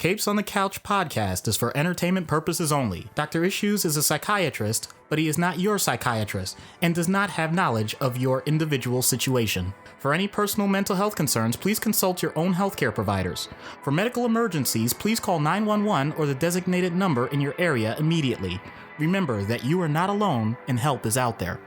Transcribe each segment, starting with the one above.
Capes on the Couch podcast is for entertainment purposes only. Dr. Issues is a psychiatrist, but he is not your psychiatrist and does not have knowledge of your individual situation. For any personal mental health concerns, please consult your own healthcare providers. For medical emergencies, please call 911 or the designated number in your area immediately. Remember that you are not alone and help is out there.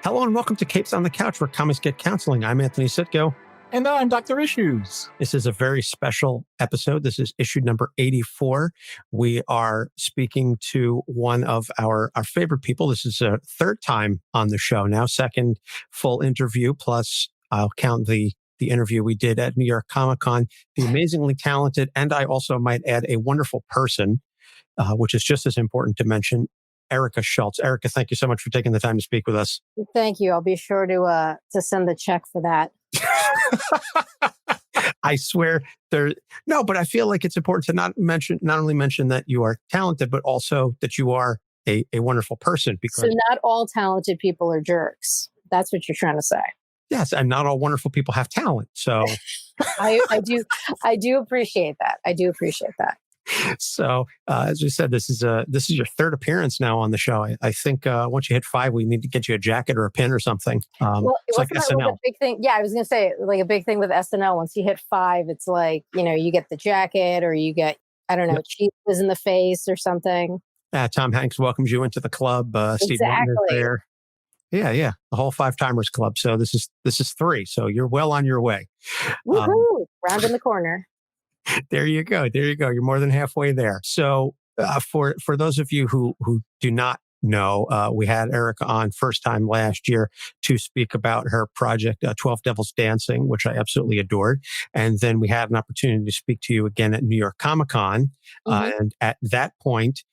Hello and welcome to Capes on the Couch, where comics get counseling. I'm Anthony Sitko. And I'm Dr. Issues. This is a very special episode. This is issue number 84. We are speaking to one of our favorite people. This is a third time on the show now, second full interview, plus I'll count the interview we did at New York Comic Con. The amazingly talented, and I also might add a wonderful person, which is just as important to mention, ERICA SCHULTZ. ERICA, thank you so much for taking the time to speak with us. Thank you. I'll be sure to send the check for that. I swear but I feel like it's important to not only mention that you are talented, but also that you are a wonderful person. Because so not all talented people are jerks. That's what you're trying to say. Yes, and not all wonderful people have talent. So I do appreciate that. I do appreciate that. So, as we said, this is your third appearance now on the show. I think once you hit 5, we need to get you a jacket or a pin or something. It's like SNL. A big thing. Yeah, I was going to say, like a big thing with SNL. Once you hit 5, it's like, you get the jacket or you get, I don't know, cheese in the face or something. Tom Hanks welcomes you into the club. Steve Martin is there. Yeah, the whole 5-timers club. So this is 3. So you're well on your way. Woohoo! Round in the corner. There you go. You're more than halfway there. So for those of you who do not know, we had ERICA on first time last year to speak about her project, 12 Devils Dancing, which I absolutely adored. And then we had an opportunity to speak to you again at New York Comic Con. And at that point,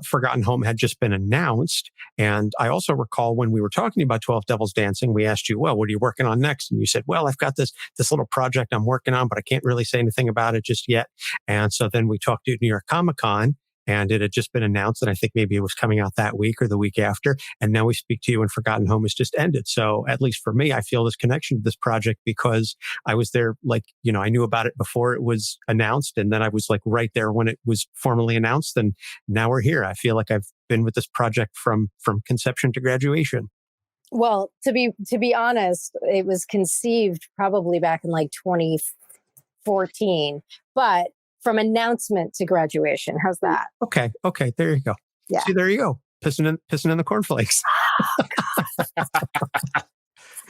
Forgotten Home had just been announced. And I also recall when we were talking about 12 Devils Dancing, we asked you, well, what are you working on next? And you said, well, I've got this little project I'm working on, but I can't really say anything about it just yet. And so then we talked to New York Comic Con, and it had just been announced. And I think maybe it was coming out that week or the week after. And now we speak to you and Forgotten Home has just ended. So at least for me, I feel this connection to this project because I was there, I knew about it before it was announced. And then I was right there when it was formally announced. And now we're here. I feel like I've been with this project from conception to graduation. Well, to be honest, it was conceived probably back in 2014, but from announcement to graduation. How's that? Okay. There you go. Yeah. See, there you go. Pissing in the cornflakes.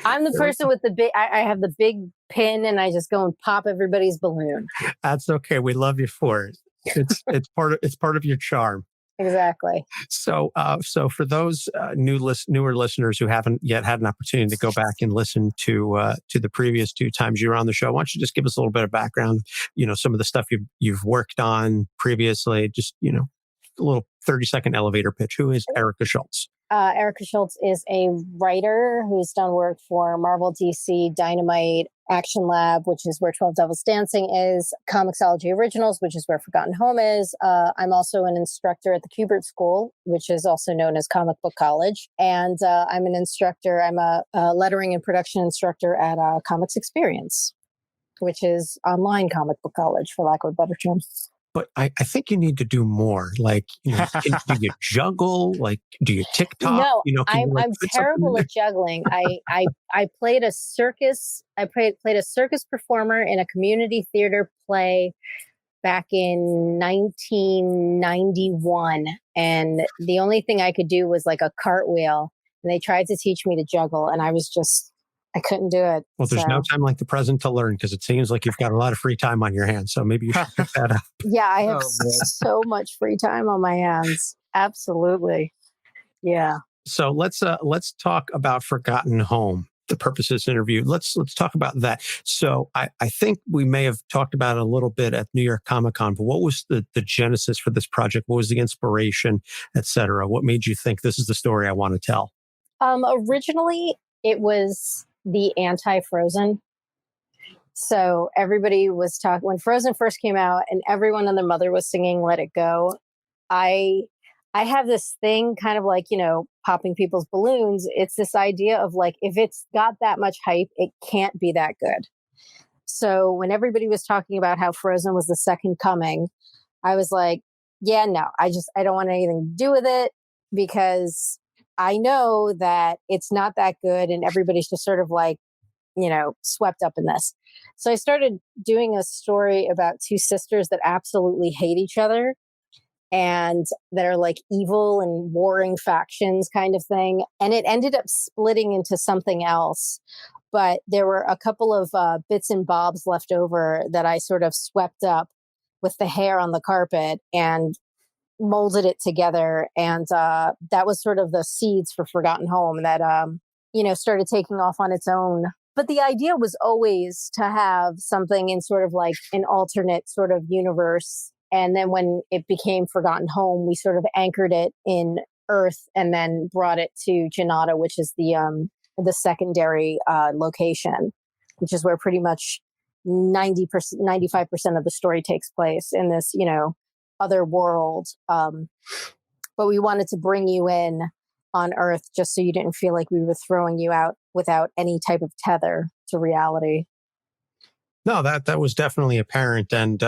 I'm the person with the big, I have the big pin and I just go and pop everybody's balloon. That's okay. We love you for it. It's part of your charm. Exactly. So for those newer listeners who haven't yet had an opportunity to go back and listen to the previous 2 times you were on the show, why don't you just give us a little bit of background? Some of the stuff you've worked on previously. Just a little 30-second elevator pitch. Who is ERICA SCHULTZ? ERICA SCHULTZ is a writer who's done work for Marvel, DC, Dynamite, Action Lab, which is where 12 Devils Dancing is, Comixology Originals, which is where Forgotten Home is. I'm also an instructor at the Kubert School, which is also known as Comic Book College. And I'm an instructor. I'm a lettering and production instructor at Comics Experience, which is online comic book college, for lack of a better term. But I think you need to do more. Do you juggle? Do you TikTok? No, I'm terrible at juggling. I played a circus. I played a circus performer in a community theater play back in 1991. And the only thing I could do was a cartwheel. And they tried to teach me to juggle. And I couldn't do it. Well, there's no time like the present to learn because it seems like you've got a lot of free time on your hands. So maybe you should pick that up. Yeah, I have so much free time on my hands. Absolutely. Yeah. So let's talk about Forgotten Home, the purpose of this interview. Let's talk about that. So I think we may have talked about it a little bit at New York Comic Con, but what was the genesis for this project? What was the inspiration, et cetera? What made you think this is the story I want to tell? Originally, it was the anti-Frozen. So everybody was talking when Frozen first came out and everyone and their mother was singing Let It Go. I have this thing kind of popping people's balloons. It's this idea of like, if it's got that much hype, it can't be that good. So when everybody was talking about how Frozen was the second coming, I was like, yeah, no, I don't want anything to do with it because I know that it's not that good and everybody's just sort of like, swept up in this. So I started doing a story about two sisters that absolutely hate each other and that are like evil and warring factions kind of thing. And it ended up splitting into something else. But there were a couple of bits and bobs left over that I sort of swept up with the hair on the carpet and molded it together. And that was sort of the seeds for Forgotten Home that, started taking off on its own. But the idea was always to have something in sort of like an alternate sort of universe. And then when it became Forgotten Home, we sort of anchored it in Earth and then brought it to Janata, which is the secondary location, which is where pretty much 90%, 95% of the story takes place in this, other world. But we wanted to bring you in on Earth just so you didn't feel like we were throwing you out without any type of tether to reality. No, that was definitely apparent. And,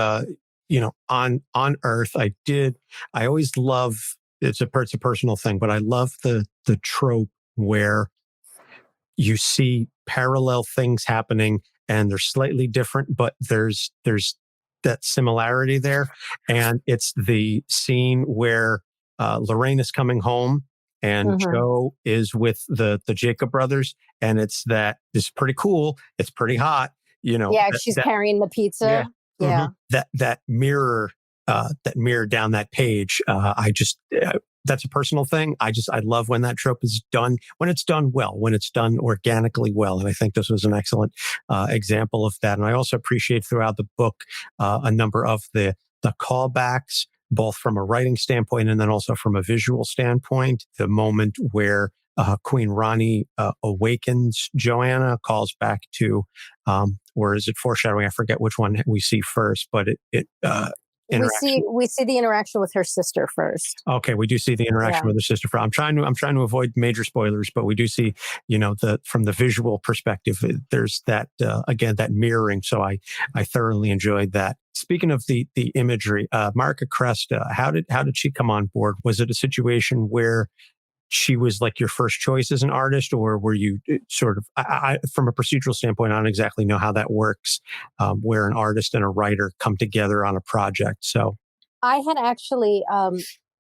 on Earth, I always love, it's a personal thing, but I love the trope where you see parallel things happening and they're slightly different, but there's that similarity there. And it's the scene where Lorraine is coming home and Joe is with the Jacob brothers. And it's pretty cool. It's pretty hot. Yeah, she's carrying the pizza. Yeah. That mirror down that page. That's a personal thing. I love when that trope is done, when it's done well, when it's done organically well. And I think this was an excellent example of that. And I also appreciate throughout the book a number of the callbacks, both from a writing standpoint and then also from a visual standpoint. The moment where Queen Rani awakens Joanna, calls back to, or is it foreshadowing? I forget which one we see first, but we see the interaction with her sister first. Okay, we do see the interaction with her sister. I'm trying to avoid major spoilers, but we do see, from the visual perspective, there's that again, that mirroring. So I thoroughly enjoyed that. Speaking of the imagery, Marika Cresta, how did she come on board? Was it a situation where she was like your first choice as an artist, or were you sort of, from a procedural standpoint, I don't exactly know how that works, where an artist and a writer come together on a project. So I had actually,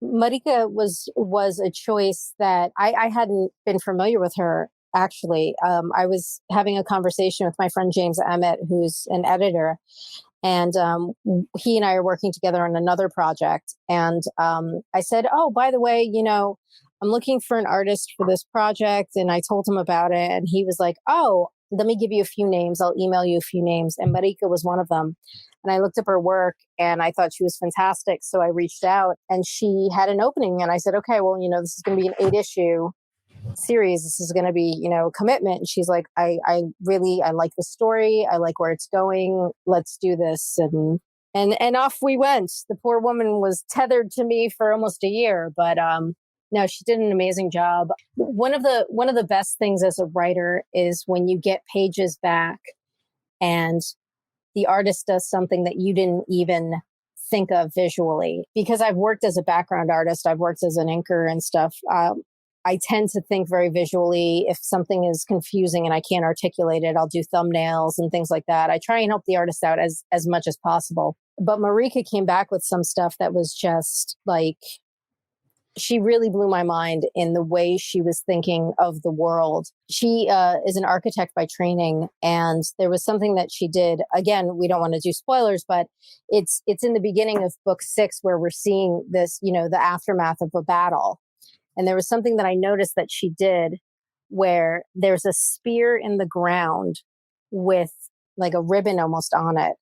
Marika was a choice that I hadn't been familiar with her. Actually, I was having a conversation with my friend James Emmett, who's an editor, and he and I are working together on another project. And I said, "Oh, by the way, I'm looking for an artist for this project." And I told him about it. And he was like, "Oh, let me give you a few names. I'll email you a few names." And Marika was one of them. And I looked up her work and I thought she was fantastic. So I reached out and she had an opening. And I said, "Okay, well, this is going to be an 8-issue series. This is going to be, commitment." And she's like, I like the story. I like where it's going. Let's do this. And off we went. The poor woman was tethered to me for almost a year, but, no, she did an amazing job. One of the best things as a writer is when you get pages back and the artist does something that you didn't even think of visually. Because I've worked as a background artist, I've worked as an inker and stuff. I tend to think very visually. If something is confusing and I can't articulate it, I'll do thumbnails and things like that. I try and help the artist out as much as possible. But Marika came back with some stuff that was just like, she really blew my mind in the way she was thinking of the world. She is an architect by training, and there was something that she did. Again, we don't want to do spoilers, but it's in the beginning of book 6 where we're seeing this, the aftermath of a battle. And there was something that I noticed that she did where there's a spear in the ground with like a ribbon almost on it.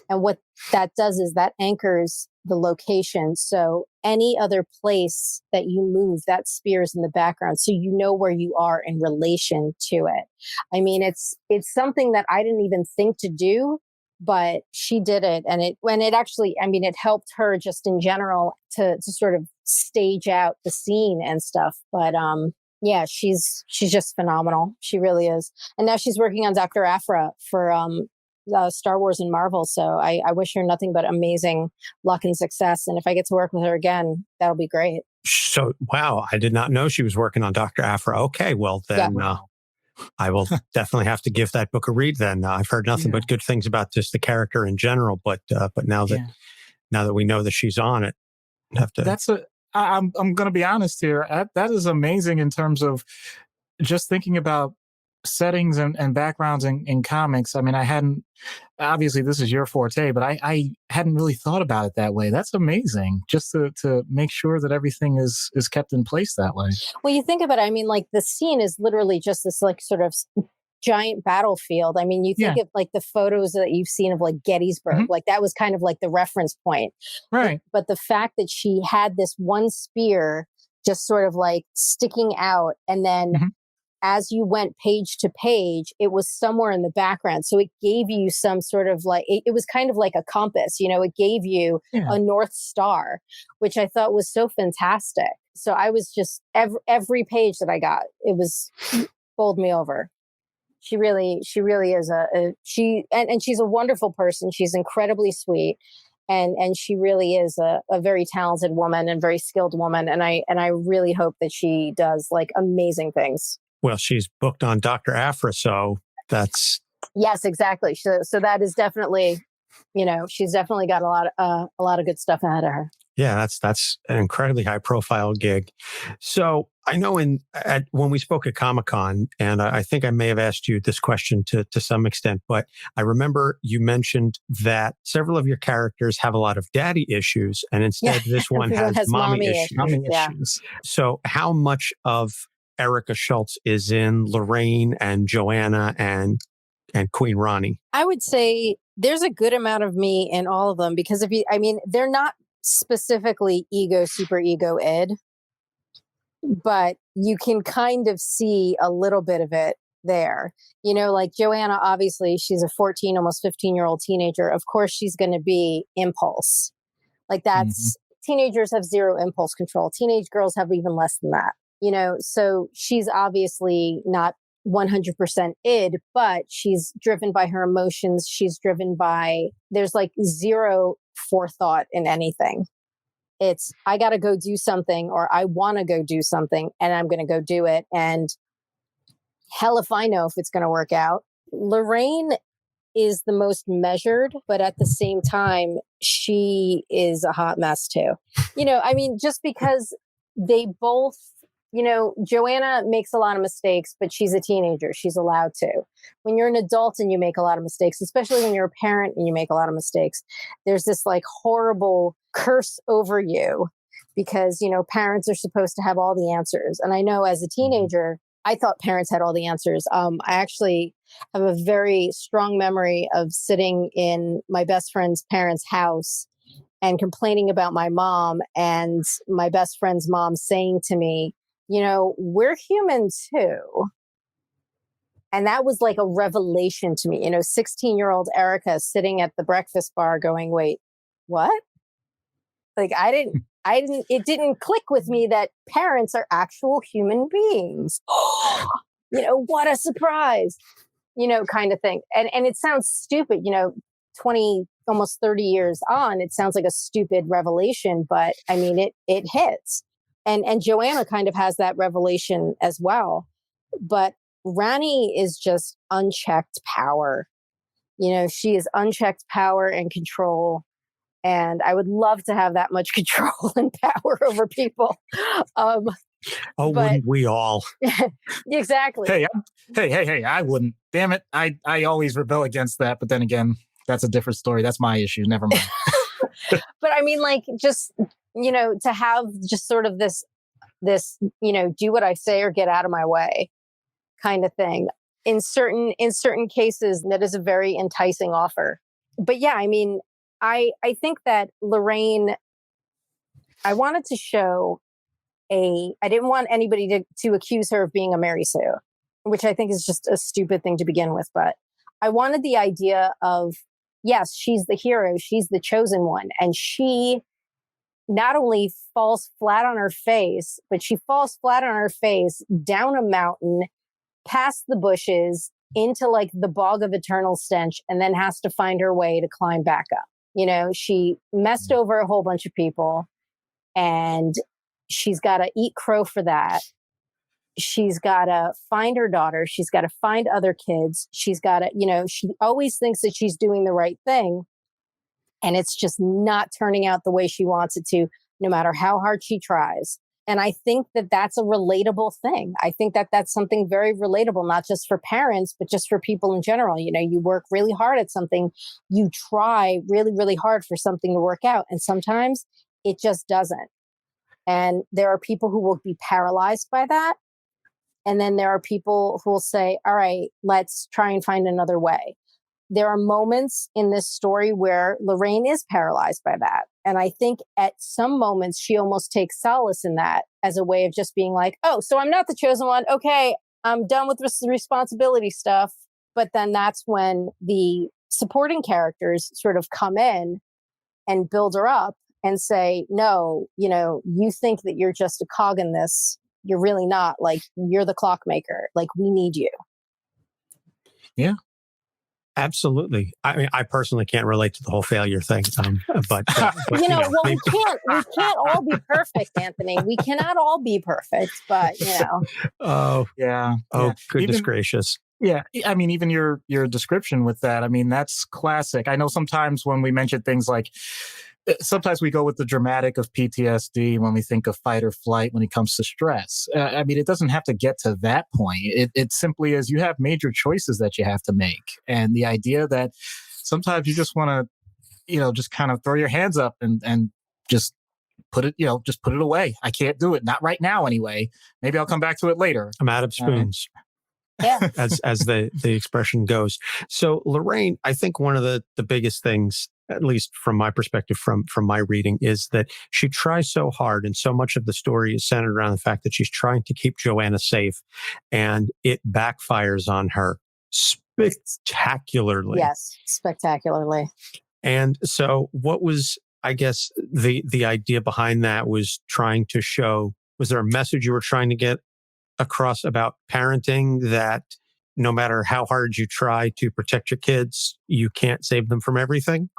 And what that does is that anchors the location. So any other place that you move, that spear is in the background. So you know where you are in relation to it. I mean, it's something that I didn't even think to do, but she did it. And it helped her just in general to sort of stage out the scene and stuff. But Yeah, she's just phenomenal. She really is. And now she's working on Dr. Aphra for Star Wars and Marvel. So I wish her nothing but amazing luck and success. And if I get to work with her again, that'll be great. So, wow, I did not know she was working on Dr. Aphra. Okay, well, then I will definitely have to give that book a read then. I've heard nothing but good things about just the character in general, but now that we know that she's on it, I have to... I'm going to be honest here. That is amazing in terms of just thinking about settings and backgrounds in comics. I mean, obviously this is your forte, but I hadn't really thought about it that way. That's amazing, just to make sure that everything is kept in place that way. Well, you think about it, I mean, like the scene is literally just this like sort of giant battlefield. I mean, you think of like the photos that you've seen of like Gettysburg, like that was kind of like the reference point. Right. But the fact that she had this one spear just sort of like sticking out, and then as you went page to page, it was somewhere in the background. So it gave you some sort of like, it was kind of like a compass, it gave you a North Star, which I thought was so fantastic. So I was just, every page that I got, it was bowled me over. She really is and she's a wonderful person. She's incredibly sweet. And she really is a very talented woman and very skilled woman. And I really hope that she does like amazing things. Well, she's booked on Dr. Aphra, so that's... Yes, exactly. So that is definitely, she's definitely got a lot of good stuff ahead of her. Yeah, that's an incredibly high profile gig. So I know when we spoke at Comic-Con, and I think I may have asked you this question to some extent, but I remember you mentioned that several of your characters have a lot of daddy issues, and instead this one has mommy issues. So how much of ERICA SCHULTZ is in Lorraine and Joanna and Queen Ronnie? I would say there's a good amount of me in all of them, because they're not specifically super ego id, but you can kind of see a little bit of it there. Like Joanna, obviously she's a 14, almost 15-year-old teenager. Of course she's going to be impulse. Like that's teenagers have zero impulse control. Teenage girls have even less than that. So she's obviously not 100% id, but she's driven by her emotions. She's driven by, there's like zero forethought in anything. It's, I got to go do something, or I want to go do something, and I'm going to go do it. And hell if I know if it's going to work out. Lorraine is the most measured, but at the same time, she is a hot mess too. Just because they both, Joanna makes a lot of mistakes, but she's a teenager. She's allowed to. When you're an adult and you make a lot of mistakes, especially when you're a parent and you make a lot of mistakes, there's this like horrible curse over you because, parents are supposed to have all the answers. And I know as a teenager, I thought parents had all the answers. I actually have a very strong memory of sitting in my best friend's parents' house and complaining about my mom, and my best friend's mom saying to me, we're human too. And that was like a revelation to me. 16-year-old ERICA sitting at the breakfast bar going, wait, what? Like it didn't click with me that parents are actual human beings. What a surprise, kind of thing. And it sounds stupid, 20, almost 30 years on, it sounds like a stupid revelation, but I mean, it hits. And Joanna kind of has that revelation as well. But Rani is just unchecked power. She is unchecked power and control. And I would love to have that much control and power over people. Wouldn't we all? Exactly. Hey, I wouldn't. Damn it. I always rebel against that. But then again, that's a different story. That's my issue. Never mind. But I mean, like, just, to have just sort of this, do what I say or get out of my way kind of thing. In certain cases, that is a very enticing offer. But yeah, I mean, I think that Lorraine, I wanted to show I didn't want anybody to accuse her of being a Mary Sue, which I think is just a stupid thing to begin with. But I wanted the idea of, yes, she's the hero. She's the chosen one. And she not only falls flat on her face, but she falls flat on her face down a mountain, past the bushes, into like the bog of eternal stench, and then has to find her way to climb back up. You know, she messed over a whole bunch of people, and she's got to eat crow for that. She's got to find her daughter. She's got to find other kids. She's got to, you know, she always thinks that she's doing the right thing. And it's just not turning out the way she wants it to, no matter how hard she tries. And I think that that's a relatable thing. I think that that's something very relatable, not just for parents, but just for people in general. You know, you work really hard at something. You try really, really hard for something to work out. And sometimes it just doesn't. And there are people who will be paralyzed by that. And then there are people who will say, all right, let's try and find another way. There are moments in this story where Lorraine is paralyzed by that. And I think at some moments she almost takes solace in that as a way of just being like, oh, so I'm not the chosen one. Okay, I'm done with this responsibility stuff. But then that's when the supporting characters sort of come in and build her up and say, no, you know, you think that you're just a cog in this. You're really not. Like, you're the clockmaker. Like, we need you. Yeah. Absolutely. I mean, I personally can't relate to the whole failure thing, but you know, well, we can't all be perfect, Anthony. We cannot all be perfect, but you know. Oh yeah. Goodness gracious. Yeah, I mean, even your description with that, I mean, that's classic. I know sometimes when we mention things like, sometimes we go with the dramatic of PTSD when we think of fight or flight when it comes to stress. I mean, it doesn't have to get to that point. It simply is you have major choices that you have to make. And the idea that sometimes you just want to, you know, just kind of throw your hands up and just put it, you know, just put it away. I can't do it. Not right now anyway. Maybe I'll come back to it later. I'm out of spoons. Yeah. as the expression goes. So Lorraine, I think one of the biggest things, at least from my perspective, from my reading, is that she tries so hard, and so much of the story is centered around the fact that she's trying to keep Joanna safe, and it backfires on her spectacularly. Yes, spectacularly. And so what was, I guess, the idea behind that was trying to show, was there a message you were trying to get across about parenting, that no matter how hard you try to protect your kids, you can't save them from everything?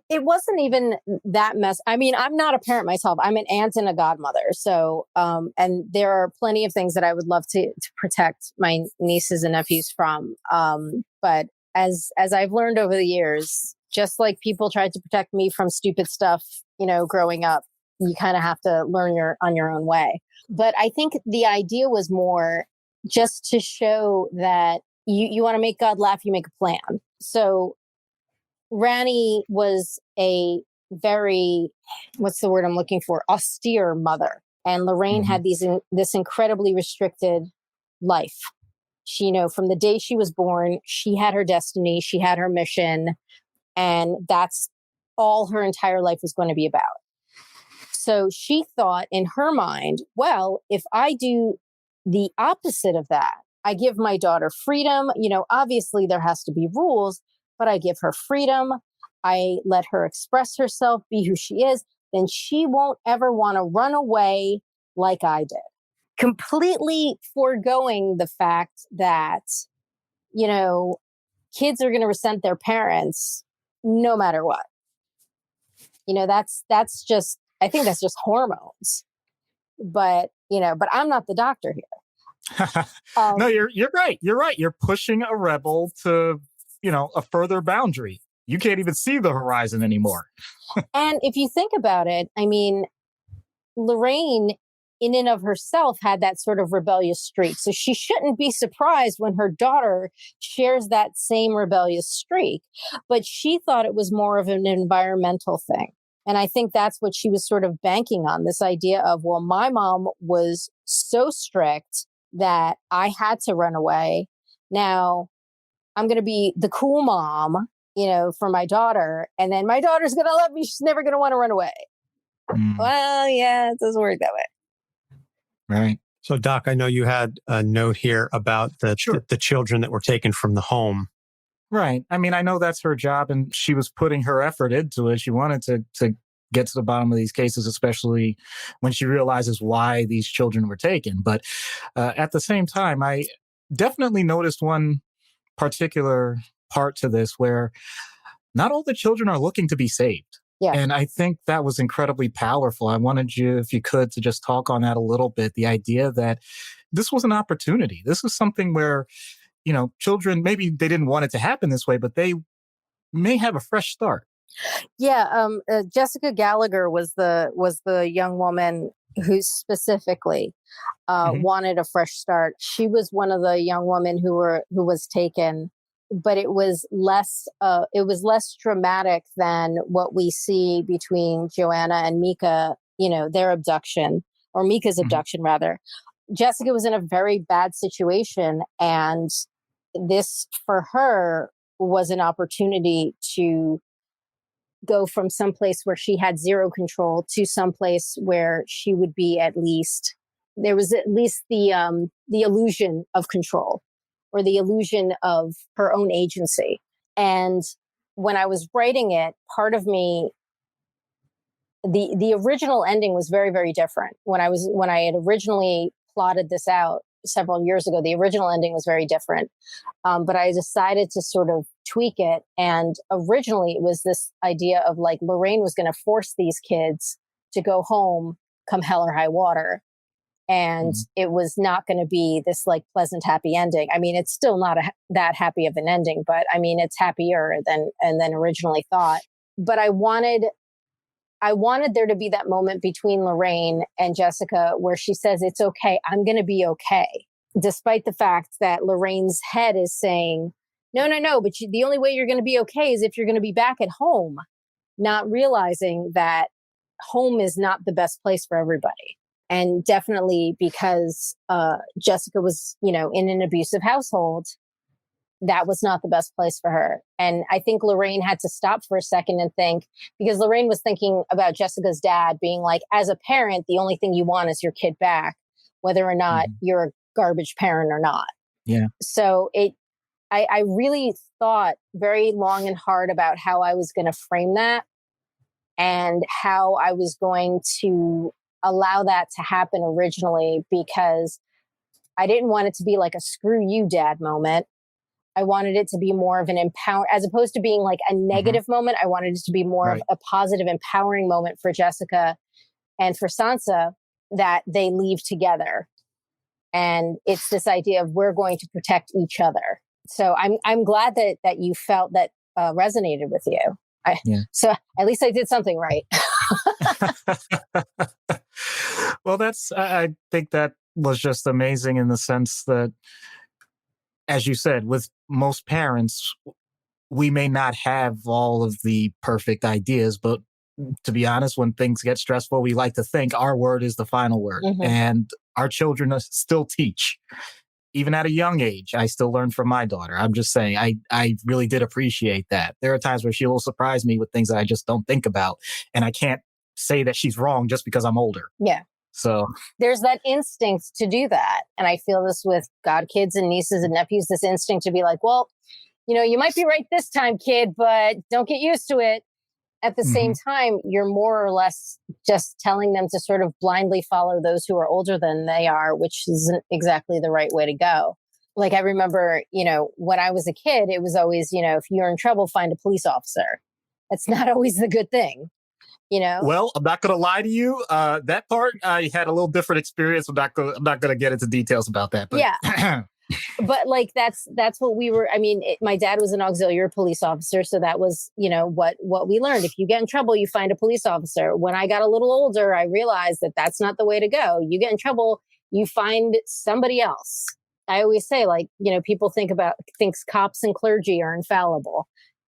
It wasn't even that I mean, I'm not a parent myself. I'm an aunt and a godmother. So, and there are plenty of things that I would love to protect my nieces and nephews from. But as I've learned over the years, just like people tried to protect me from stupid stuff, you know, growing up, you kind of have to learn on your own way. But I think the idea was more just to show that you want to make God laugh, you make a plan. So Rani was a very, what's the word I'm looking for? Austere mother. And Lorraine had this incredibly restricted life. She, you know, from the day she was born, she had her destiny, she had her mission, and that's all her entire life was going to be about. So she thought in her mind, well, if I do the opposite of that, I give my daughter freedom. You know, obviously there has to be rules, but I give her freedom. I let her express herself, be who she is. Then she won't ever want to run away like I did. Completely foregoing the fact that, you know, kids are going to resent their parents no matter what. You know, that's just, I think that's just hormones. But, you know, but I'm not the doctor here. No, you're right. You're right. You're pushing a rebel to, you know, a further boundary. You can't even see the horizon anymore. And if you think about it, I mean, Lorraine in and of herself had that sort of rebellious streak. So she shouldn't be surprised when her daughter shares that same rebellious streak. But she thought it was more of an environmental thing. And I think that's what she was sort of banking on, this idea of, well, my mom was so strict that I had to run away. Now I'm going to be the cool mom, you know, for my daughter. And then my daughter's going to love me. She's never going to want to run away. Well, yeah, it doesn't work that way. Right. So, Doc, I know you had a note here about the children that were taken from the home. Right. I mean, I know that's her job, and she was putting her effort into it. She wanted to get to the bottom of these cases, especially when she realizes why these children were taken. But at the same time, I definitely noticed one particular part to this where not all the children are looking to be saved. Yeah. And I think that was incredibly powerful. I wanted you, if you could, to just talk on that a little bit. The idea that this was an opportunity. This is something where, children, maybe they didn't want it to happen this way, but they may have a fresh start. Yeah. Jessica Gallagher was the young woman who specifically wanted a fresh start. She was one of the young women who was taken, but it was less dramatic than what we see between Joanna and Mika, their abduction, or Mika's abduction rather. Jessica was in a very bad situation, and this for her was an opportunity to go from someplace where she had zero control to someplace where she would be there was at least the illusion of control, or the illusion of her own agency. And when I was writing it, part of me, the original ending was very, very different. When I had originally plotted this out several years ago, the original ending was very different. But I decided to sort of tweak it. And originally it was this idea of like Lorraine was going to force these kids to go home come hell or high water. And it was not going to be this like pleasant, happy ending. I mean, it's still not that happy of an ending, but I mean, it's happier than originally thought. But I wanted there to be that moment between Lorraine and Jessica where she says, it's okay, I'm going to be okay. Despite the fact that Lorraine's head is saying, no, but the only way you're going to be okay is if you're going to be back at home, not realizing that home is not the best place for everybody. And definitely because Jessica was, in an abusive household, that was not the best place for her. And I think Lorraine had to stop for a second and think, because Lorraine was thinking about Jessica's dad being like, as a parent, the only thing you want is your kid back, whether or not you're a garbage parent or not. Yeah. So I really thought very long and hard about how I was going to frame that and how I was going to allow that to happen originally, because I didn't want it to be like a screw you dad moment. I wanted it to be more of an as opposed to being like a negative moment. I wanted it to be more of a positive, empowering moment for Jessica and for Sansa, that they leave together. And it's this idea of we're going to protect each other. So I'm glad that you felt that resonated with you. So at least I did something right. Well, I think that was just amazing in the sense that, as you said, with most parents, we may not have all of the perfect ideas, but to be honest, when things get stressful, we like to think our word is the final word. And our children still teach. Even at a young age, I still learn from my daughter. I'm just saying, I really did appreciate that. There are times where she will surprise me with things that I just don't think about. And I can't say that she's wrong just because I'm older. Yeah. So there's that instinct to do that. And I feel this with godkids and nieces and nephews, this instinct to be like, well, you might be right this time, kid, but don't get used to it. At the same time, you're more or less just telling them to sort of blindly follow those who are older than they are, which isn't exactly the right way to go. Like I remember, when I was a kid, it was always, if you're in trouble, find a police officer. That's not always the good thing. Well, I'm not going to lie to you. That part, I had a little different experience. I'm not going to get into details about that. But yeah. But like, that's what we were. I mean, my dad was an auxiliary police officer. So that was, what we learned. If you get in trouble, you find a police officer. When I got a little older, I realized that that's not the way to go. You get in trouble, you find somebody else. I always say, like, people thinks cops and clergy are infallible.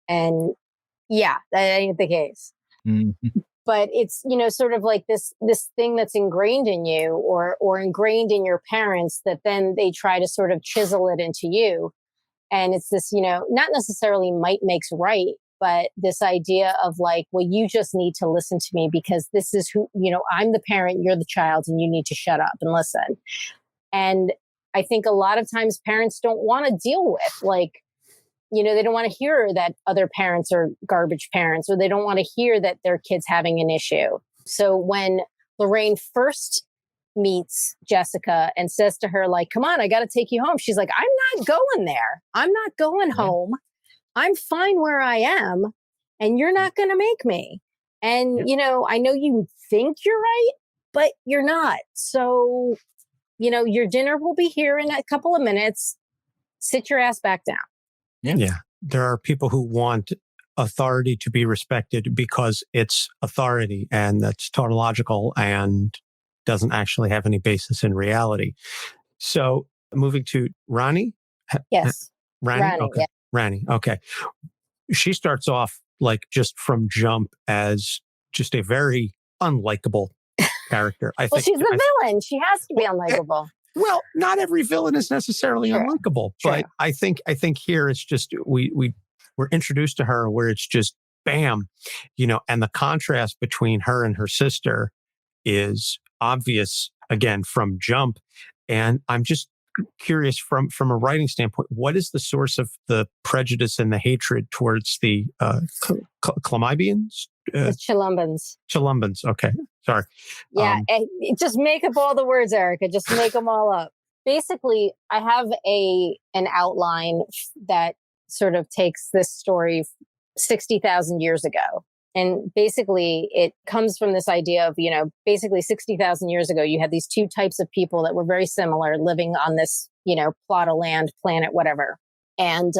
And yeah, that ain't the case. But it's, sort of like this thing that's ingrained in you or ingrained in your parents that then they try to sort of chisel it into you. And it's this, not necessarily might makes right, but this idea of like, well, you just need to listen to me because this is who, I'm the parent, you're the child, and you need to shut up and listen. And I think a lot of times parents don't want to deal with like they don't want to hear that other parents are garbage parents, or they don't want to hear that their kid's having an issue. So when Lorraine first meets Jessica and says to her, like, come on, I got to take you home, she's like, I'm not going there. I'm not going home. I'm fine where I am, and you're not going to make me. And, I know you think you're right, but you're not. So, your dinner will be here in a couple of minutes. Sit your ass back down. Yeah. There are people who want authority to be respected because it's authority, and that's tautological and doesn't actually have any basis in reality. So moving to Rani. Yes. Rani. Okay. Yeah. Rani. Okay. She starts off like just from jump as just a very unlikable character. I think she's the villain. She has to be unlikable. Well, not every villain is necessarily unlikable, but I think here it's just we're introduced to her where it's just bam, and the contrast between her and her sister is obvious again from jump. And I'm just curious from a writing standpoint, what is the source of the prejudice and the hatred towards the Chlamibians? It's Cholumbans. Cholumbans. Okay. Sorry. Yeah. Just make up all the words, Erica. Just make them all up. Basically, I have an outline that sort of takes this story 60,000 years ago. And basically, it comes from this idea of, basically 60,000 years ago, you had these two types of people that were very similar living on this, plot of land, planet, whatever. And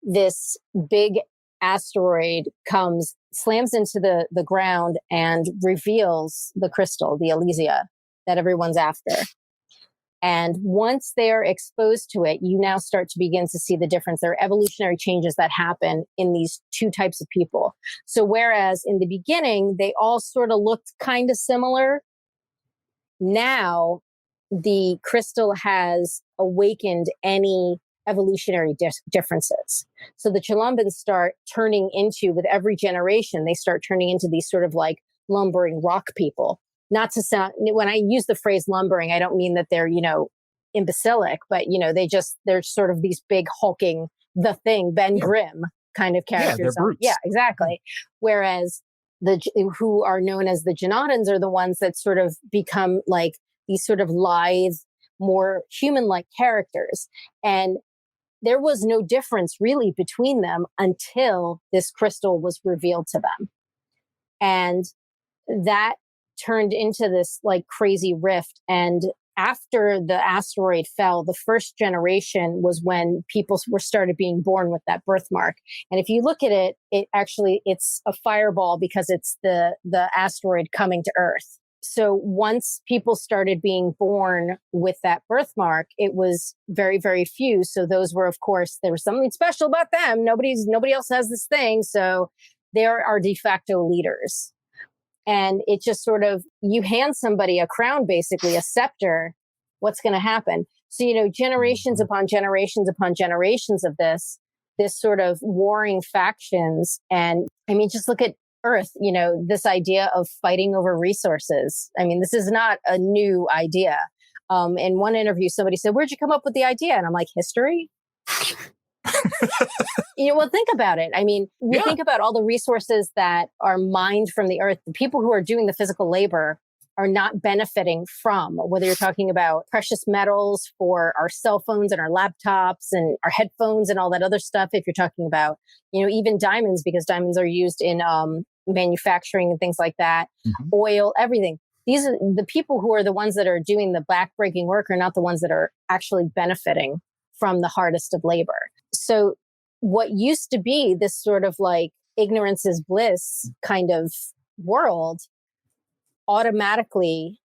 this big asteroid comes, slams into the ground and reveals the crystal, the Elysia, that everyone's after. And once they're exposed to it, you now start to begin to see the difference. There are evolutionary changes that happen in these two types of people. So whereas in the beginning, they all sort of looked kind of similar, now the crystal has awakened any evolutionary differences. So the Cholumbans start turning into, with every generation, they start turning into these sort of like lumbering rock people. Not to sound, when I use the phrase lumbering, I don't mean that they're, imbecilic, but, they're sort of these big hulking, the Thing, Ben Grimm kind of characters. Yeah, they're brutes. Yeah, exactly. Whereas who are known as the Genadans are the ones that sort of become like these sort of lithe, more human-like characters. And there was no difference really between them until this crystal was revealed to them. And that turned into this like crazy rift. And after the asteroid fell, the first generation was when people were started being born with that birthmark. And if you look at it, it's a fireball because it's the asteroid coming to Earth. So once people started being born with that birthmark, it was very, very few. So those were, of course, there was something special about them. Nobody else has this thing. So they're our de facto leaders. And it just sort of, you hand somebody a crown, basically a scepter, what's going to happen? So, generations upon generations upon generations of this sort of warring factions. And I mean, just look at Earth, this idea of fighting over resources. I mean, this is not a new idea. In one interview, somebody said, where'd you come up with the idea? And I'm like, history? Well, think about it. I mean, we think about all the resources that are mined from the earth. The people who are doing the physical labor are not benefiting from, whether you're talking about precious metals for our cell phones and our laptops and our headphones and all that other stuff. If you're talking about, even diamonds, because diamonds are used in manufacturing and things like that, oil, everything. These are the people who are the ones that are doing the backbreaking work are not the ones that are actually benefiting from the hardest of labor. So what used to be this sort of like ignorance is bliss kind of world, automatically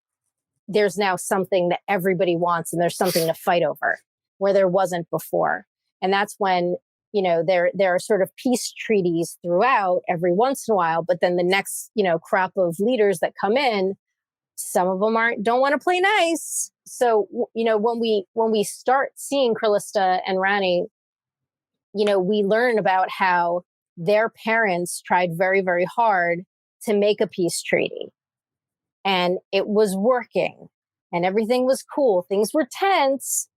there's now something that everybody wants and there's something to fight over where there wasn't before. And that's when, there are sort of peace treaties throughout every once in a while, but then the next, crop of leaders that come in, some of them don't want to play nice. So, when we start seeing Krillista and Rani, we learn about how their parents tried very, very hard to make a peace treaty. And it was working and everything was cool. Things were tense,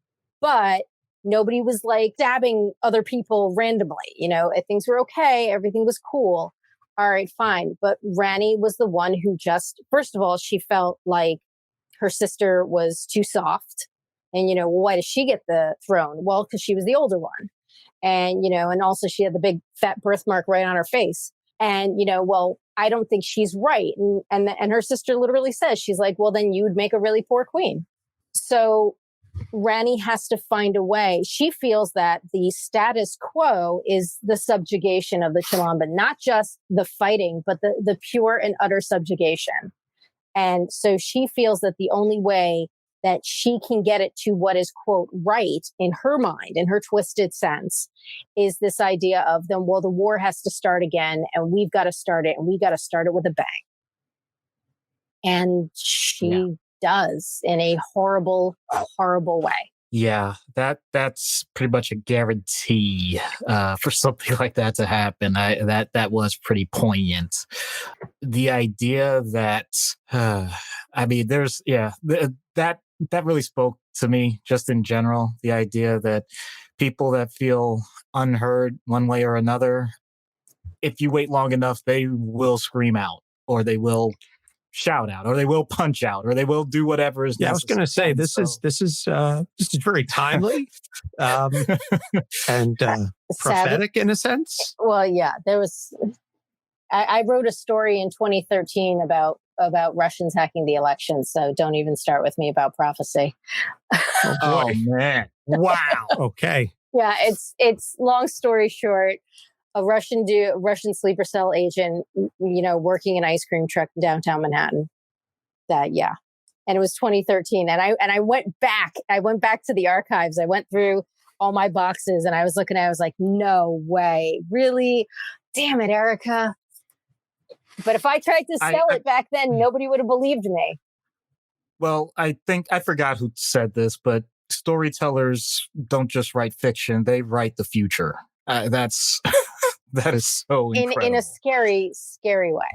but Nobody was like stabbing other people randomly. Things were okay. Everything was cool. All right, fine. But Rani was the one who just, first of all, she felt like her sister was too soft. And, why does she get the throne? Well, because she was the older one. And, and also she had the big fat birthmark right on her face. And, well, I don't think she's right. And her sister literally says, she's like, well, then you would make a really poor queen. So Rani has to find a way. She feels that the status quo is the subjugation of the Chalaman, not just the fighting, but the pure and utter subjugation. And so she feels that the only way that she can get it to what is, quote, right in her mind, in her twisted sense, is this idea of then, well, the war has to start again and we've got to start it and we got to start it with a bang. And she does in a horrible, horrible way. Yeah, that's pretty much a guarantee for something like that to happen. That was pretty poignant. The idea that, that really spoke to me just in general. The idea that people that feel unheard one way or another, if you wait long enough, they will scream out, or they will shout out, or they will punch out, or they will do whatever is necessary. I was going to say this is very timely and prophetic in a sense. Well, yeah, there was. I wrote a story in 2013 about Russians hacking the election, so don't even start with me about prophecy. Oh man! Wow. Okay. Yeah, it's long story short. A Russian sleeper cell agent, working an ice cream truck in downtown Manhattan. And it was 2013. And I went back to the archives. I went through all my boxes and I was looking at it. I was like, no way. Really? Damn it, Erica. But if I tried to sell it back then, nobody would have believed me. Well, I think I forgot who said this, but storytellers don't just write fiction. They write the future. That is so incredible. In a scary, scary way.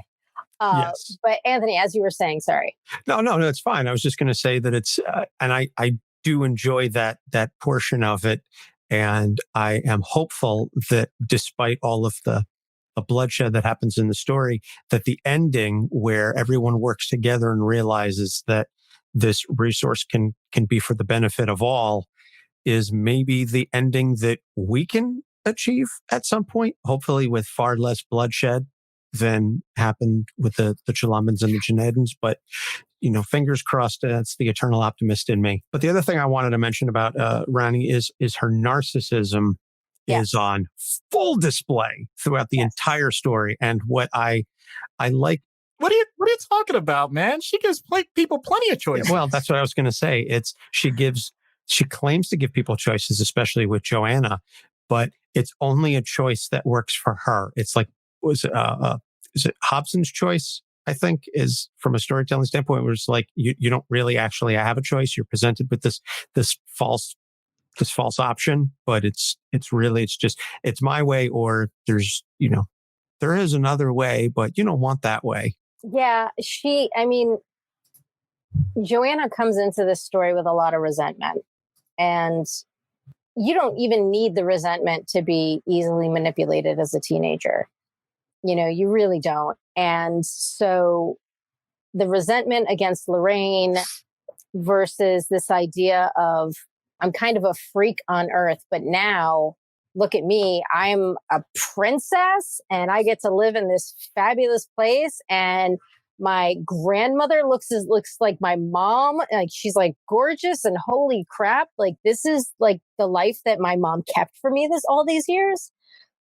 Yes. But Anthony, as you were saying, sorry. No, it's fine. I was just going to say that it's, and I do enjoy that portion of it. And I am hopeful that despite all of the bloodshed that happens in the story, that the ending where everyone works together and realizes that this resource can be for the benefit of all is maybe the ending that we can achieve at some point, hopefully with far less bloodshed than happened with the Chalamans and the Junaidans. But, fingers crossed, that's the eternal optimist in me. But the other thing I wanted to mention about Rani is her narcissism is on full display throughout the entire story. And what I like. What are you talking about, man? She gives people plenty of choices. Well, that's what I was going to say. She claims to give people choices, especially with Joanna, but it's only a choice that works for her. It's like, is it Hobson's choice? I think is from a storytelling standpoint, where it's like you don't really actually have a choice. You're presented with this false option, but it's my way, or there is another way, but you don't want that way. Yeah, Joanna comes into this story with a lot of resentment, and you don't even need the resentment to be easily manipulated as a teenager. You really don't. And so the resentment against Lorraine versus this idea of, I'm kind of a freak on earth, but now look at me, I'm a princess and I get to live in this fabulous place. And my grandmother looks like my mom. Like, she's like gorgeous, and holy crap, like this is like the life that my mom kept for me all these years.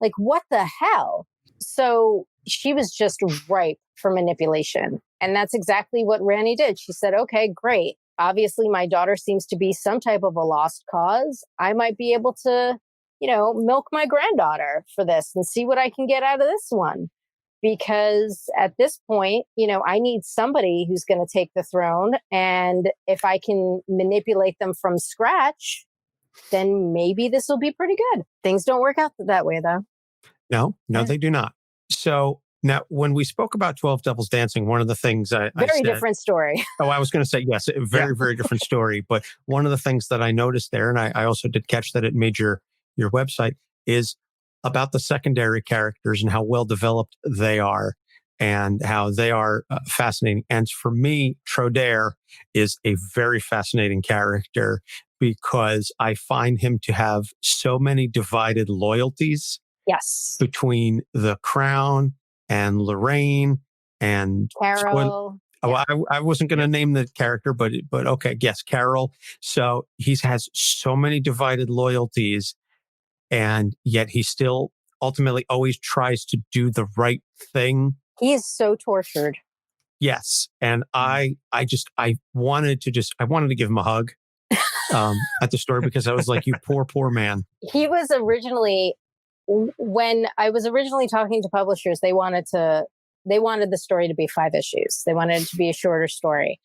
Like, what the hell? So she was just ripe for manipulation. And that's exactly what Rani did. She said, okay, great. Obviously, my daughter seems to be some type of a lost cause. I might be able to, milk my granddaughter for this and see what I can get out of this one. Because at this point, I need somebody who's going to take the throne. And if I can manipulate them from scratch, then maybe this will be pretty good. Things don't work out that way, though. No, they do not. So Now, when we spoke about 12 Devils Dancing, one of the things I Very said, different story. I was going to say, yes, a very, very different story. But one of the things that I noticed there, and I also did catch that it made your website, is about the secondary characters and how well developed they are and how they are fascinating. And for me, Trodaire is a very fascinating character because I find him to have so many divided loyalties. Yes. Between the Crown and Lorraine and Carol. I wasn't going to name the character, but okay, yes, Carol. So he has so many divided loyalties, and yet he still ultimately always tries to do the right thing. He is so tortured. Yes, and I wanted to give him a hug at the store because I was like, you poor man. He was originally, when I was originally talking to publishers, they wanted the story to be 5 issues. They wanted it to be a shorter story.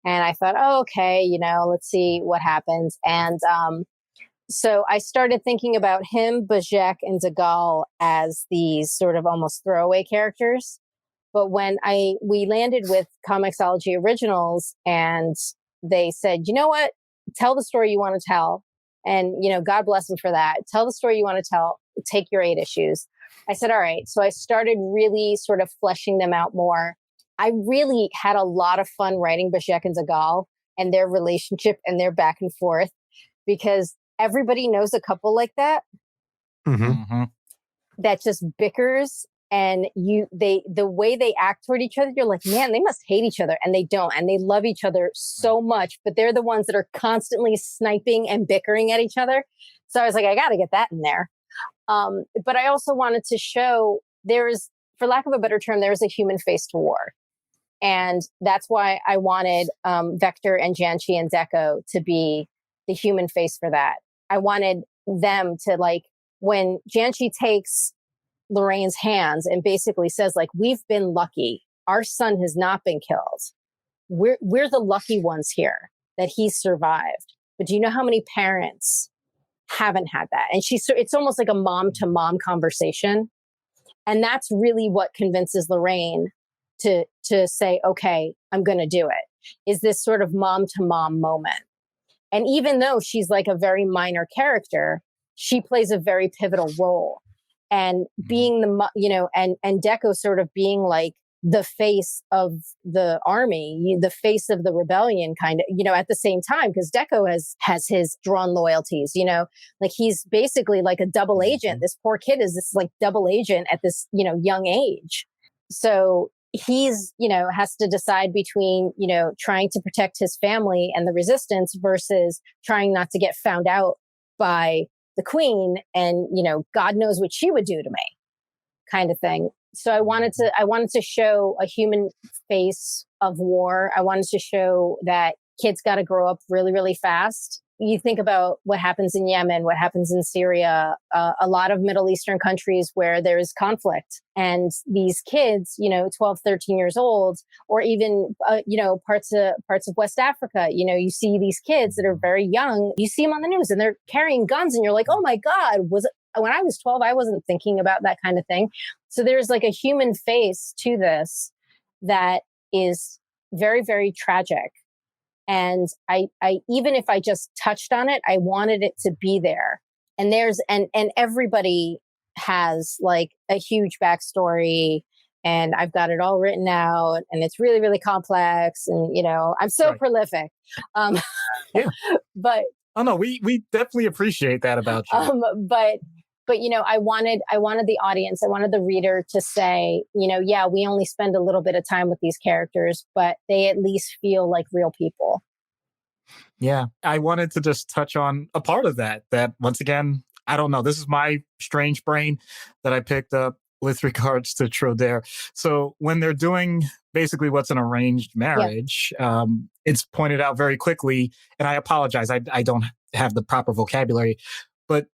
And I thought, oh, okay, let's see what happens. And so I started thinking about him, Bajek, and Zagal as these sort of almost throwaway characters. But when we landed with Comixology Originals and they said, you know what, tell the story you want to tell. And, God bless them for that. Tell the story you want to tell. Take your 8 issues. I said, all right. So I started really sort of fleshing them out more. I really had a lot of fun writing Bajek and Zagal and their relationship and their back and forth, because everybody knows a couple like that, that just bickers, and the way they act toward each other, you're like, man, they must hate each other, and they don't, and they love each other so much, but they're the ones that are constantly sniping and bickering at each other. So I was like, I got to get that in there. But I also wanted to show for lack of a better term, there is a human face to war. And that's why I wanted Vector and Janchi and Deco to be the human face for that. I wanted them to, like, when Janchi takes Lorraine's hands and basically says, like, we've been lucky. Our son has not been killed. We're the lucky ones here that he survived. But do you know how many parents haven't had that? And it's almost like a mom to mom conversation. And that's really what convinces Lorraine to say, okay, I'm going to do it, is this sort of mom to mom moment. And even though she's like a very minor character, she plays a very pivotal role. And being and Deco sort of being like the face of the army, the face of the rebellion, kind of, at the same time, because Deco has his drawn loyalties, like he's basically like a double agent. This poor kid is this like double agent at this, young age. So he's, has to decide between, trying to protect his family and the resistance versus trying not to get found out by the queen. And, God knows what she would do to me, kind of thing. So I wanted to show a human face of war. I wanted to show that kids got to grow up really, really fast. You think about what happens in Yemen, what happens in Syria, a lot of Middle Eastern countries where there's conflict. And these kids, 12, 13 years old, or even, parts of West Africa, you see these kids that are very young. You see them on the news and they're carrying guns and you're like, oh my God, when I was 12, I wasn't thinking about that kind of thing. So there's like a human face to this that is very, very tragic. And I even if I just touched on it, I wanted it to be there. And and everybody has like a huge backstory, and I've got it all written out, and it's really, really complex. And, I'm so prolific. Yeah. But oh no, we definitely appreciate that about you. But I wanted the audience, I wanted the reader to say, yeah, we only spend a little bit of time with these characters, but they at least feel like real people. Yeah, I wanted to just touch on a part of that once again, I don't know, this is my strange brain that I picked up with regards to Trodaire. So when they're doing basically what's an arranged marriage, it's pointed out very quickly, and I apologize, I don't have the proper vocabulary, but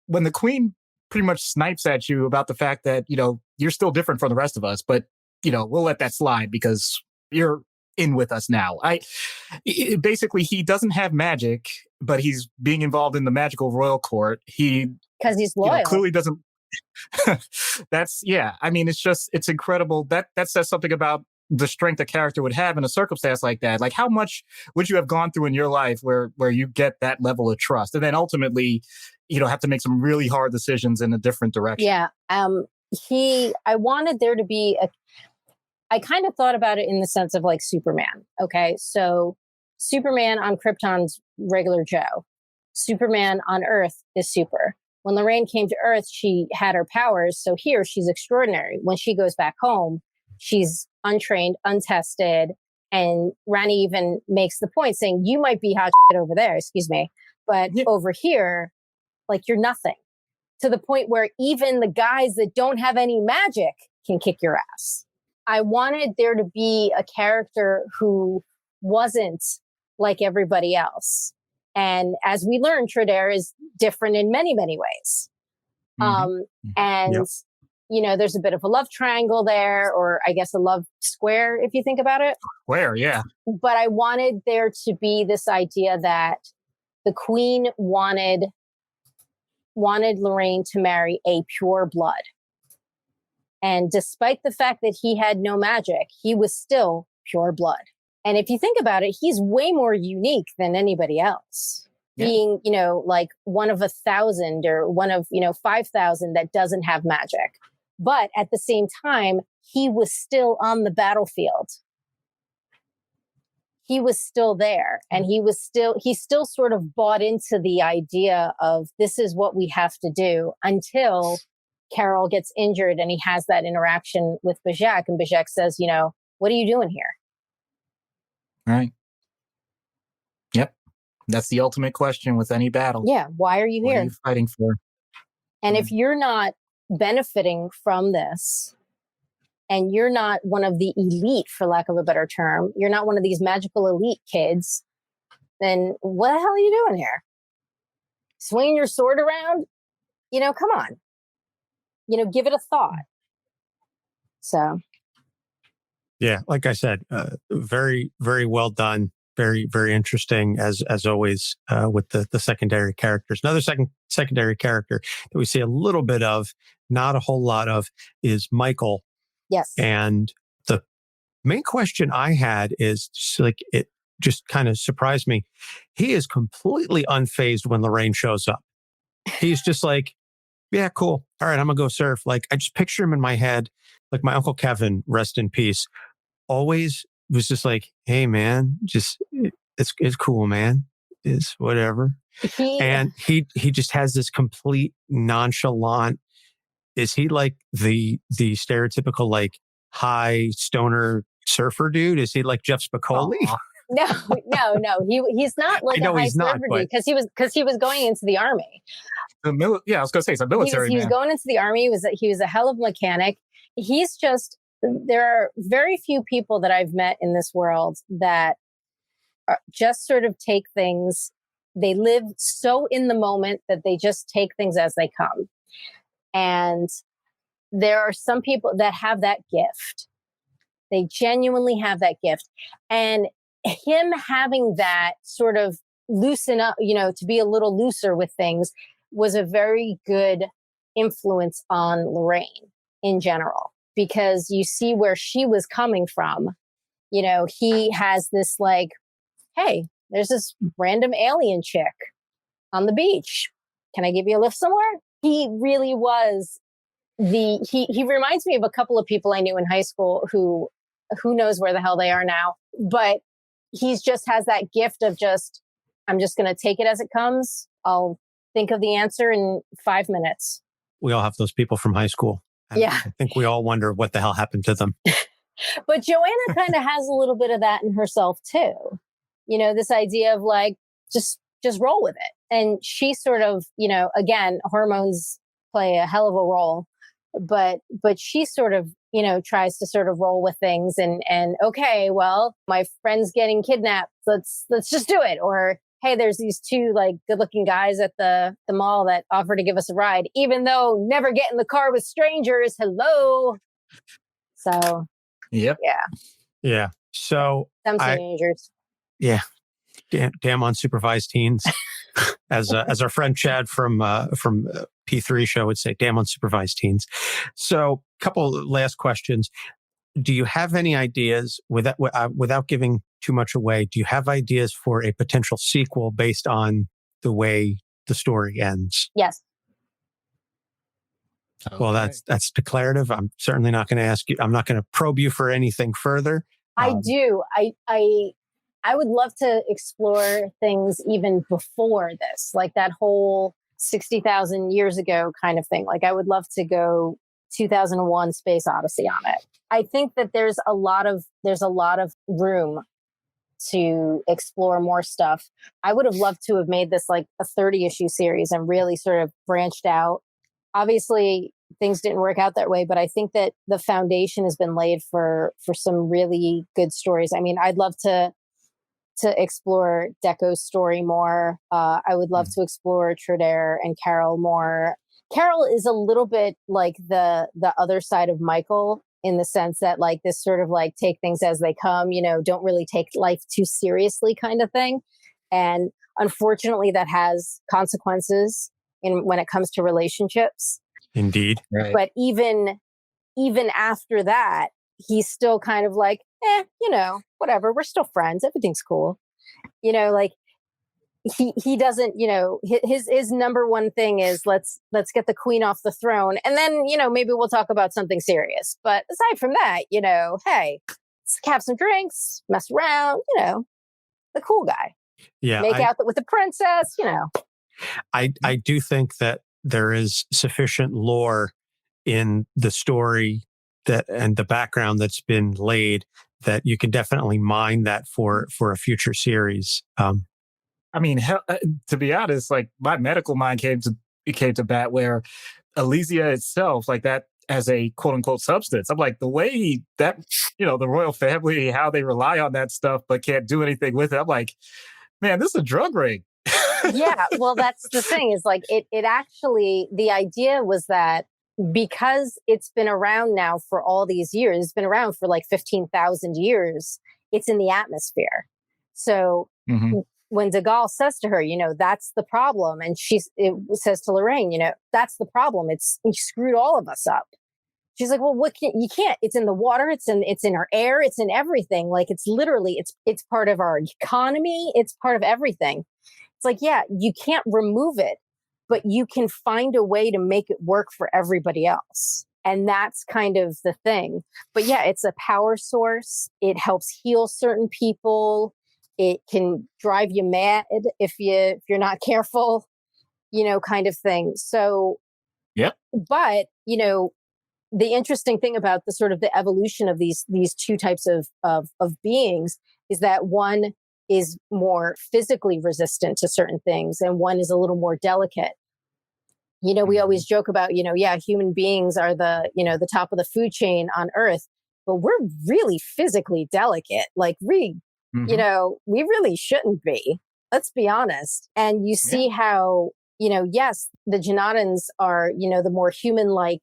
when the queen pretty much snipes at you about the fact that, you're still different from the rest of us, but, we'll let that slide because you're in with us now. Basically, he doesn't have magic, but he's being involved in the magical royal court. Because he's loyal. Clearly doesn't. I mean, it's incredible. That says something about the strength a character would have in a circumstance like that. Like, how much would you have gone through in your life where you get that level of trust, and then ultimately, have to make some really hard decisions in a different direction? Yeah. I wanted there to be I kind of thought about it in the sense of like Superman. Okay. So Superman on Krypton's regular Joe. Superman on Earth is super. When Lorraine came to Earth, she had her powers. So here she's extraordinary. When she goes back home, she's untrained, untested. And Rani even makes the point saying, you might be hot shit over there, excuse me. But over here, like, you're nothing. To the point where even the guys that don't have any magic can kick your ass. I wanted there to be a character who wasn't like everybody else. And as we learned, Tredair is different in many, many ways. There's a bit of a love triangle there, or I guess a love square, if you think about it. Square, yeah. But I wanted there to be this idea that the queen wanted Lorraine to marry a pure blood. And despite the fact that he had no magic, he was still pure blood. And if you think about it, he's way more unique than anybody else. Yeah. Being, like one of 1,000 or one of, 5,000 that doesn't have magic. But at the same time, he was still on the battlefield. He was still there, and he still sort of bought into the idea of this is what we have to do until Carol gets injured and he has that interaction with Bajak, and Bajak says, what are you doing here? Right. Yep. That's the ultimate question with any battle. Yeah. Why are you here? What are you fighting for? And if you're not benefiting from this, and you're not one of the elite, for lack of a better term, you're not one of these magical elite kids, then what the hell are you doing here? Swinging your sword around? Come on. Give it a thought. So. Yeah, like I said, very, very well done. Very, very interesting as always with the secondary characters. Another secondary character that we see a little bit of, not a whole lot of, is Michael. Yes. And the main question I had is just like, it just kind of surprised me. He is completely unfazed when Lorraine shows up. He's just like, yeah, cool. All right, I'm gonna go surf. Like, I just picture him in my head, like my Uncle Kevin, rest in peace, always was just like, hey man, just it's cool, man. It's whatever. And he just has this complete nonchalant. Is he like the stereotypical like high stoner surfer dude? Is he like Jeff Spicoli? No. He's not like a high surfer dude because he was going into the army. I was going to say it's a military. He was going into the army. He was a hell of a mechanic. He's just, there are very few people that I've met in this world that just sort of take things. They live so in the moment that they just take things as they come. And there are some people that have that gift. They genuinely have that gift. And him having that sort of loosen up, to be a little looser with things was a very good influence on Lorraine in general, because you see where she was coming from. He has this like, hey, there's this random alien chick on the beach. Can I give you a lift somewhere? He really was he reminds me of a couple of people I knew in high school who knows where the hell they are now, but he's just has that gift of just, I'm just going to take it as it comes. I'll think of the answer in 5 minutes. We all have those people from high school. Yeah. I think we all wonder what the hell happened to them. But Joanna kind of has a little bit of that in herself too. This idea of like, just roll with it. And she sort of, again, hormones play a hell of a role, but she sort of, tries to sort of roll with things and okay, well, my friend's getting kidnapped. Let's just do it. Or, hey, there's these two like good looking guys at the mall that offer to give us a ride, even though never get in the car with strangers. Hello. So, yep. Yeah. So some teenagers. Yeah. Damn unsupervised teens. As our friend Chad from P3 show would say, damn unsupervised teens. So a couple last questions. Do you have any ideas, without giving too much away, do you have ideas for a potential sequel based on the way the story ends? Yes. Okay. Well, that's declarative. I'm certainly not going to ask you. I'm not going to probe you for anything further. I do. I would love to explore things even before this, like that whole 60,000 years ago kind of thing. Like I would love to go 2001 Space Odyssey on it. I think that there's a lot of room to explore more stuff. I would have loved to have made this like a 30-issue series and really sort of branched out. Obviously, things didn't work out that way, but I think that the foundation has been laid for some really good stories. I mean, I'd love to explore Deco's story more. I would love to explore Trudaire and Carol more. Carol is a little bit like the other side of Michael, in the sense that like this sort of like take things as they come, don't really take life too seriously kind of thing. And unfortunately that has consequences when it comes to relationships. Indeed. Right. But even after that, he's still kind of like, whatever, we're still friends. Everything's cool. Like he doesn't, his number one thing is let's get the queen off the throne. And then, maybe we'll talk about something serious. But aside from that, hey, let's have some drinks, mess around, the cool guy. Yeah. Make out with the princess, I do think that there is sufficient lore in the story and the background that's been laid that you can definitely mine that for a future series. I mean, to be honest, like my medical mind came to bat where Elysia itself, like that as a quote unquote substance. I'm like, the way that, the royal family, how they rely on that stuff, but can't do anything with it. I'm like, man, this is a drug ring. Yeah. Well, that's the thing is like, it actually, the idea was that because it's been around now for all these years, it's been around for like 15,000 years, it's in the atmosphere. So when De Gaulle says to her, that's the problem. And it says to Lorraine, that's the problem. You screwed all of us up. She's like, well, you can't, it's in the water. It's in our air. It's in everything. Like it's literally, it's part of our economy. It's part of everything. It's like, yeah, you can't remove it, but you can find a way to make it work for everybody else. And that's kind of the thing. But yeah, it's a power source. It helps heal certain people. It can drive you mad if you're not careful, kind of thing. So, yeah. But, the interesting thing about the sort of the evolution of these two types of beings is that one is more physically resistant to certain things and one is a little more delicate. We always joke about, human beings are the top of the food chain on Earth, but we're really physically delicate. Like we really shouldn't be. Let's be honest. And you see how, yes, the Janatans are, the more human-like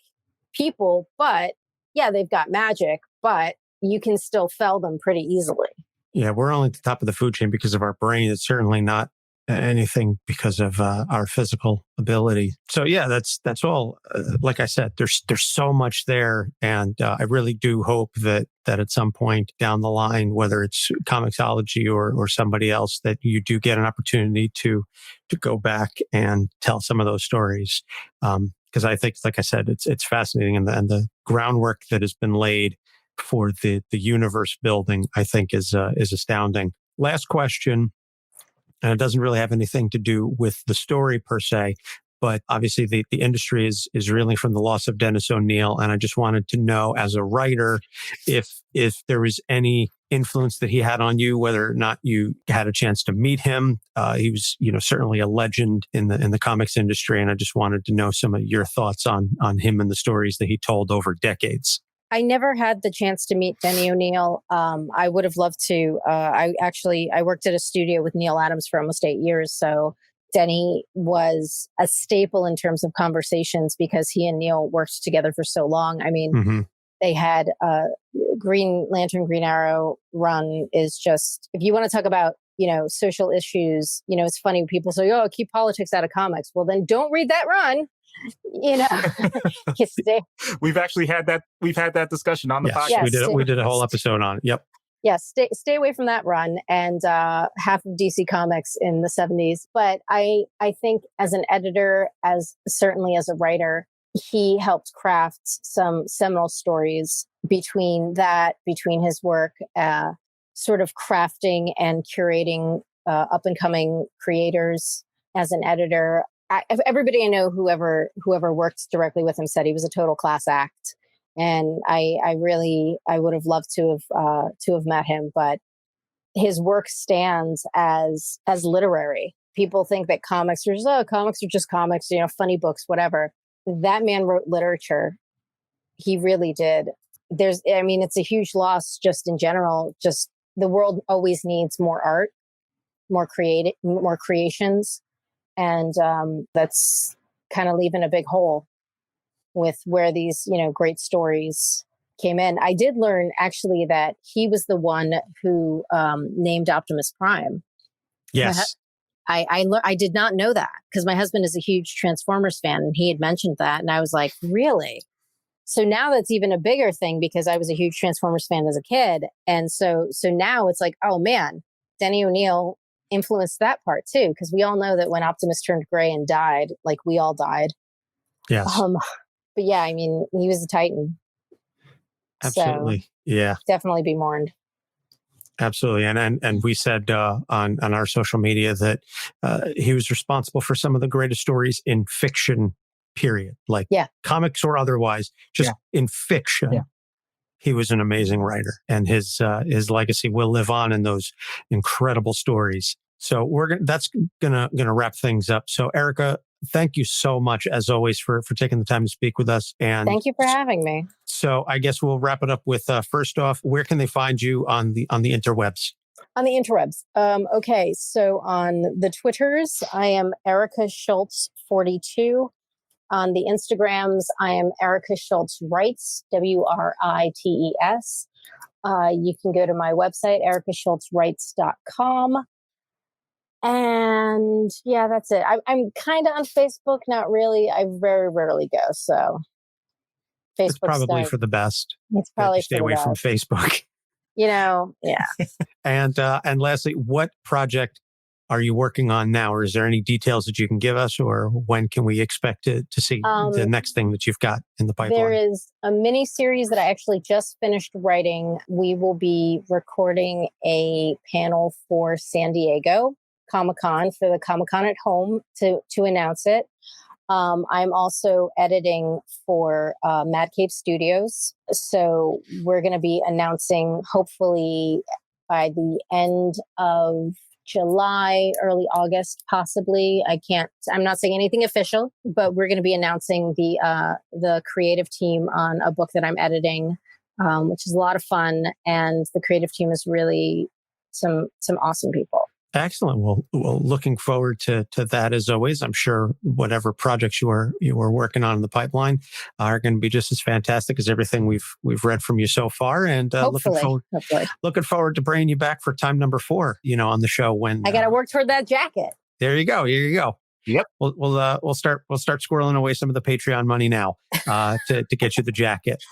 people, but yeah, they've got magic, but you can still fell them pretty easily. Yeah, we're only at the top of the food chain because of our brain. It's certainly not anything because of our physical ability. So yeah, that's all. Like I said, there's so much there, and I really do hope that at some point down the line, whether it's Comixology or somebody else, that you do get an opportunity to go back and tell some of those stories. Because I think, like I said, it's fascinating, and the groundwork that has been laid for the universe building, I think, is astounding. Last question. And it doesn't really have anything to do with the story per se, but obviously the industry is reeling from the loss of Dennis O'Neil. And I just wanted to know, as a writer, if there was any influence that he had on you, whether or not you had a chance to meet him. He was, certainly a legend in the comics industry. And I just wanted to know some of your thoughts on him and the stories that he told over decades. I never had the chance to meet Denny O'Neil. I would have loved to. I worked at a studio with Neil Adams for almost 8 years. So Denny was a staple in terms of conversations because he and Neil worked together for so long. I mean, they had Green Lantern, Green Arrow run is just, if you want to talk about, social issues, it's funny when people say, oh, keep politics out of comics. Well, then don't read that run. you know, you stay. We've actually had that. We've had that discussion on the podcast. Yes, we did a whole episode on it. Yep. Yes, stay away from that run and half of DC Comics in the 70s. But I think as an editor, as certainly as a writer, he helped craft some seminal stories between his work, sort of crafting and curating up and coming creators as an editor. Everybody I know, whoever worked directly with him, said he was a total class act. And I would have loved to have met him, but his work stands as literary. People think that comics are just comics, funny books, whatever. That man wrote literature. He really did. It's a huge loss just in general. Just the world always needs more art, more creations. And that's kind of leaving a big hole with where these, great stories came in. I did learn actually that he was the one who named Optimus Prime. Yes. I did not know that because my husband is a huge Transformers fan and he had mentioned that. And I was like, really? So now that's even a bigger thing because I was a huge Transformers fan as a kid. And so now it's like, oh man, Denny O'Neil influenced that part too. Because we all know that when Optimus turned gray and died, like we all died. Yes. But yeah, he was a Titan. Absolutely. So, yeah. Definitely be mourned. Absolutely. And we said on our social media that he was responsible for some of the greatest stories in fiction, period. Like comics or otherwise, just in fiction. Yeah. He was an amazing writer and his legacy will live on in those incredible stories. So that's gonna wrap things up. So Erica, thank you so much as always for taking the time to speak with us. And thank you for having me. So I guess we'll wrap it up with first off, where can they find you on the interwebs? On the interwebs. Okay. So on the Twitters, I am ERICA SCHULTZ 42. On the Instagrams, I am ERICA SCHULTZ Writes, WRITES. You can go to my website, ericaschultzwrites.com. And yeah, that's it. I'm kind of on Facebook, not really. I very rarely go. So Facebook's probably for the best. It's probably stay away from Facebook. Yeah. And lastly, what project are you working on now? Or is there any details that you can give us? Or when can we expect to see the next thing that you've got in the pipeline? There is a mini series that I actually just finished writing. We will be recording a panel for San Diego Comic-Con for the Comic-Con at Home to announce it. I'm also editing for Mad Cape Studios. So we're going to be announcing hopefully by the end of July, early August, possibly. I'm not saying anything official, but we're going to be announcing the creative team on a book that I'm editing, which is a lot of fun. And the creative team is really some awesome people. Excellent. Well, looking forward to that as always. I'm sure whatever projects you are working on in the pipeline are going to be just as fantastic as everything we've read from you so far. And looking forward to bringing you back for time number 4. On the show when I got to work toward that jacket. There you go. Yep. We'll start squirreling away some of the Patreon money now to get you the jacket.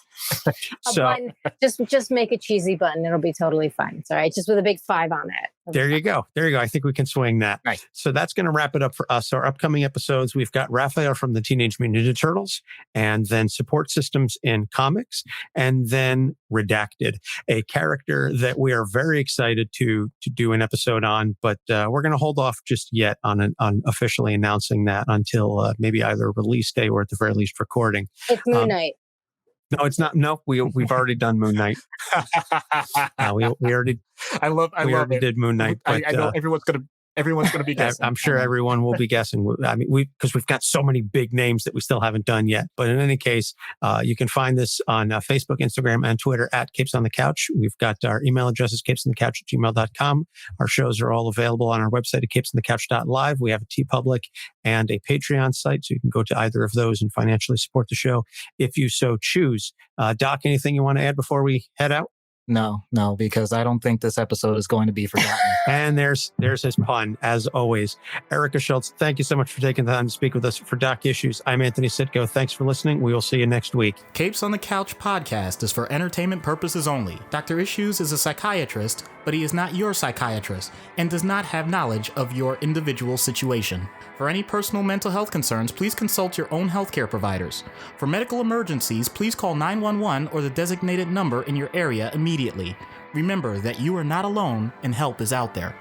Button. Just make a cheesy button. It'll be totally fine. It's all right. Just with a big 5 on it. There you go. I think we can swing that. Nice. So that's going to wrap it up for us. Our upcoming episodes, we've got Raphael from the Teenage Mutant Ninja Turtles, and then Support Systems in Comics, and then Redacted, a character that we are very excited to do an episode on, but we're going to hold off just yet on officially announcing that until maybe either release day or at the very least recording. It's Moon Knight. No, it's not. No, we've already done Moon Knight. We already. I love it. Did Moon Knight. But, I know everyone's gonna be guessing. I'm sure everyone will be guessing. Because we've got so many big names that we still haven't done yet. But in any case, you can find this on Facebook, Instagram, and Twitter at Capes on the Couch. We've got our email addresses, capesonthecouch@gmail.com. Our shows are all available on our website at capesonthecouch.live. We have a TeePublic and a Patreon site, so you can go to either of those and financially support the show if you so choose. Doc, anything you want to add before we head out? No, because I don't think this episode is going to be forgotten. And there's his pun, as always. ERICA SCHULTZ, thank you so much for taking the time to speak with us. For Doc Issues, I'm Anthony Sitko. Thanks for listening. We will see you next week. Capes on the Couch podcast is for entertainment purposes only. Dr. Issues is a psychiatrist, but he is not your psychiatrist and does not have knowledge of your individual situation. For any personal mental health concerns, please consult your own healthcare providers. For medical emergencies, please call 911 or the designated number in your area immediately. Remember that you are not alone and help is out there.